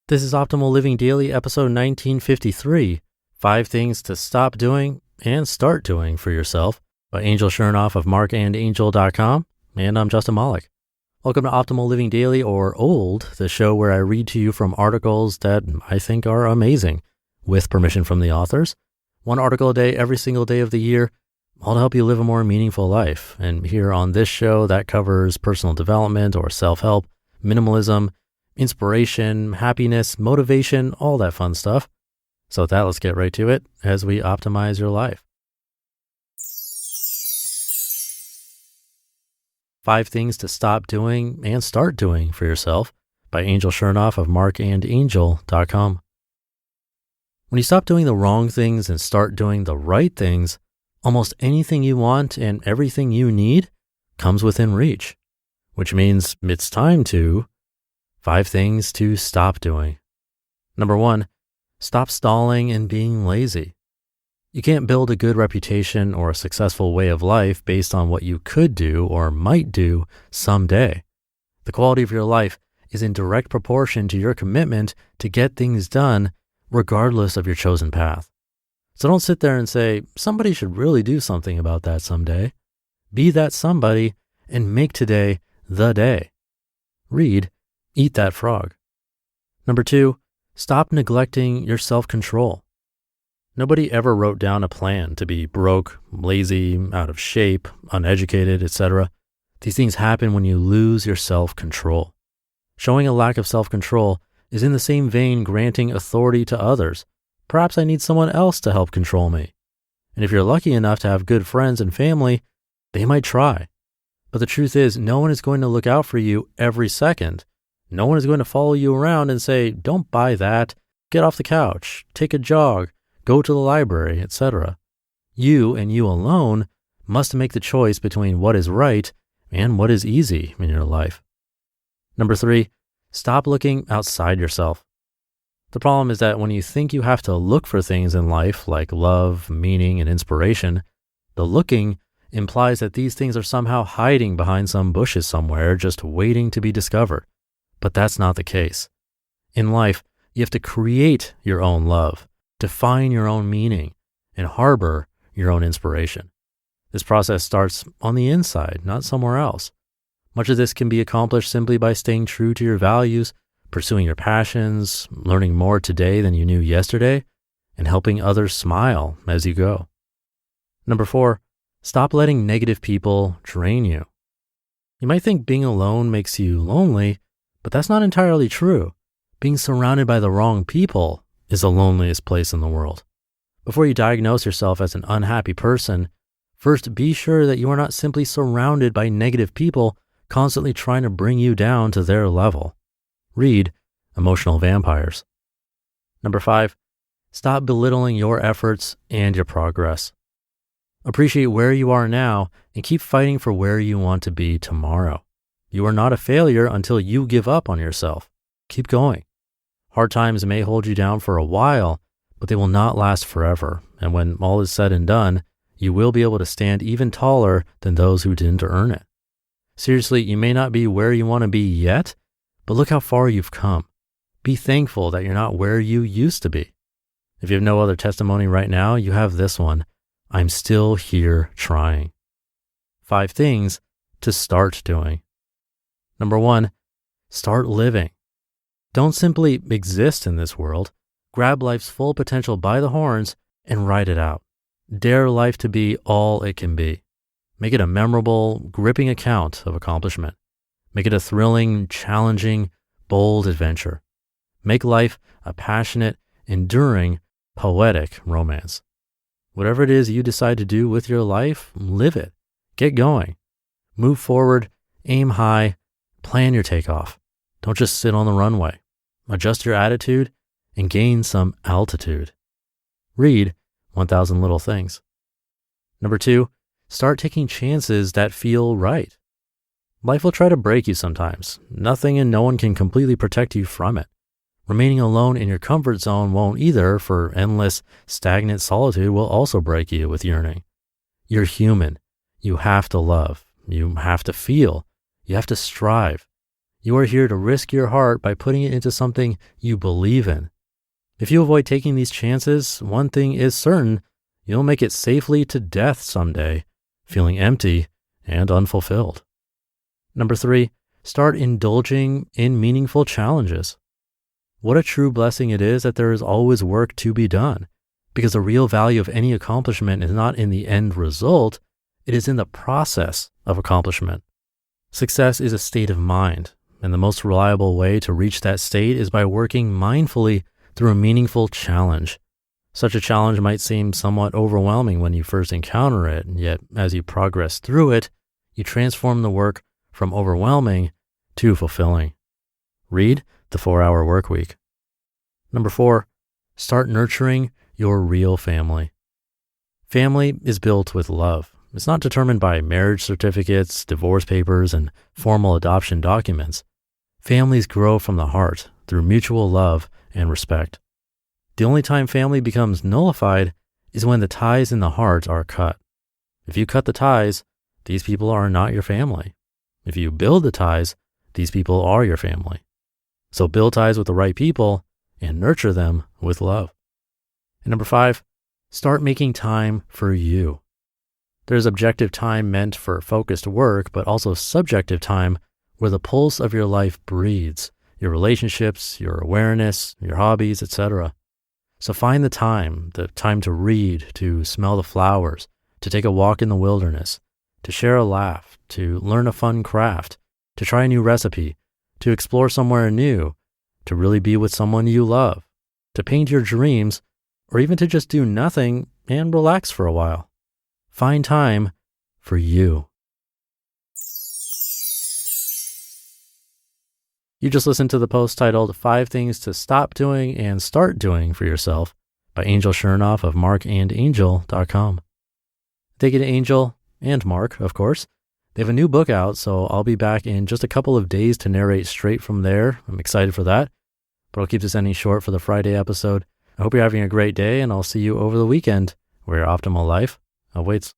This is Optimal Living Daily, episode 1953, 5 Things to Stop Doing and Start Doing for Yourself by Angel Chernoff of marcandangel.com, and I'm Justin Malik. Welcome to Optimal Living Daily, or OLD, the show where I read to you from articles that I think are amazing, with permission from the authors. One article a day, every single day of the year, all to help you live a more meaningful life. And here on this show, that covers personal development or self-help, minimalism, inspiration, happiness, motivation, all that fun stuff. So with that, let's get right to it as we optimize your life. 5 Things to Stop Doing and Start Doing for Yourself by Angel Chernoff of marcandangel.com. When you stop doing the wrong things and start doing the right things, almost anything you want and everything you need comes within reach, which means it's time to 5 things to stop doing. Number 1, stop stalling and being lazy. You can't build a good reputation or a successful way of life based on what you could do or might do someday. The quality of your life is in direct proportion to your commitment to get things done regardless of your chosen path. So don't sit there and say, somebody should really do something about that someday. Be that somebody and make today the day. Read, Eat That Frog. Number 2, stop neglecting your self-control. Nobody ever wrote down a plan to be broke, lazy, out of shape, uneducated, etc. These things happen when you lose your self-control. Showing a lack of self-control is in the same vein granting authority to others. Perhaps I need someone else to help control me. And if you're lucky enough to have good friends and family, they might try. But the truth is, no one is going to look out for you every second. No one is going to follow you around and say, don't buy that, get off the couch, take a jog, go to the library, etc. You and you alone must make the choice between what is right and what is easy in your life. Number 3, stop looking outside yourself. The problem is that when you think you have to look for things in life like love, meaning, and inspiration, the looking implies that these things are somehow hiding behind some bushes somewhere, just waiting to be discovered. But that's not the case. In life, you have to create your own love, define your own meaning, and harbor your own inspiration. This process starts on the inside, not somewhere else. Much of this can be accomplished simply by staying true to your values, pursuing your passions, learning more today than you knew yesterday, and helping others smile as you go. Number 4, stop letting negative people drain you. You might think being alone makes you lonely, but that's not entirely true. Being surrounded by the wrong people is the loneliest place in the world. Before you diagnose yourself as an unhappy person, first be sure that you are not simply surrounded by negative people constantly trying to bring you down to their level. Read Emotional Vampires. Number 5, stop belittling your efforts and your progress. Appreciate where you are now and keep fighting for where you want to be tomorrow. You are not a failure until you give up on yourself. Keep going. Hard times may hold you down for a while, but they will not last forever. And when all is said and done, you will be able to stand even taller than those who didn't earn it. Seriously, you may not be where you want to be yet, but look how far you've come. Be thankful that you're not where you used to be. If you have no other testimony right now, you have this one. I'm still here trying. 5 things to start doing. Number 1, start living. Don't simply exist in this world. Grab life's full potential by the horns and ride it out. Dare life to be all it can be. Make it a memorable, gripping account of accomplishment. Make it a thrilling, challenging, bold adventure. Make life a passionate, enduring, poetic romance. Whatever it is you decide to do with your life, live it. Get going. Move forward, aim high, plan your takeoff. Don't just sit on the runway. Adjust your attitude and gain some altitude. Read 1,000 Little Things. Number 2, start taking chances that feel right. Life will try to break you sometimes. Nothing and no one can completely protect you from it. Remaining alone in your comfort zone won't either, for endless, stagnant solitude will also break you with yearning. You're human. You have to love. You have to feel. You have to strive. You are here to risk your heart by putting it into something you believe in. If you avoid taking these chances, one thing is certain: you'll make it safely to death someday, feeling empty and unfulfilled. Number 3, start indulging in meaningful challenges. What a true blessing it is that there is always work to be done, because the real value of any accomplishment is not in the end result, it is in the process of accomplishment. Success is a state of mind, and the most reliable way to reach that state is by working mindfully through a meaningful challenge. Such a challenge might seem somewhat overwhelming when you first encounter it, yet as you progress through it, you transform the work from overwhelming to fulfilling. Read The 4-Hour Workweek. Number 4, start nurturing your real family. Family is built with love. It's not determined by marriage certificates, divorce papers, and formal adoption documents. Families grow from the heart through mutual love and respect. The only time family becomes nullified is when the ties in the heart are cut. If you cut the ties, these people are not your family. If you build the ties, these people are your family. So build ties with the right people and nurture them with love. And number 5, start making time for you. There's objective time meant for focused work, but also subjective time where the pulse of your life breathes, your relationships, your awareness, your hobbies, etc. So find the time to read, to smell the flowers, to take a walk in the wilderness, to share a laugh, to learn a fun craft, to try a new recipe, to explore somewhere new, to really be with someone you love, to paint your dreams, or even to just do nothing and relax for a while. Find time for you. You just listened to the post titled 5 Things to Stop Doing and Start Doing for Yourself by Angel Chernoff of marcandangel.com. Thank you to Angel and Marc, of course. They have a new book out, so I'll be back in just a couple of days to narrate straight from there. I'm excited for that, but I'll keep this ending short for the Friday episode. I hope you're having a great day, and I'll see you over the weekend where your optimal life awaits.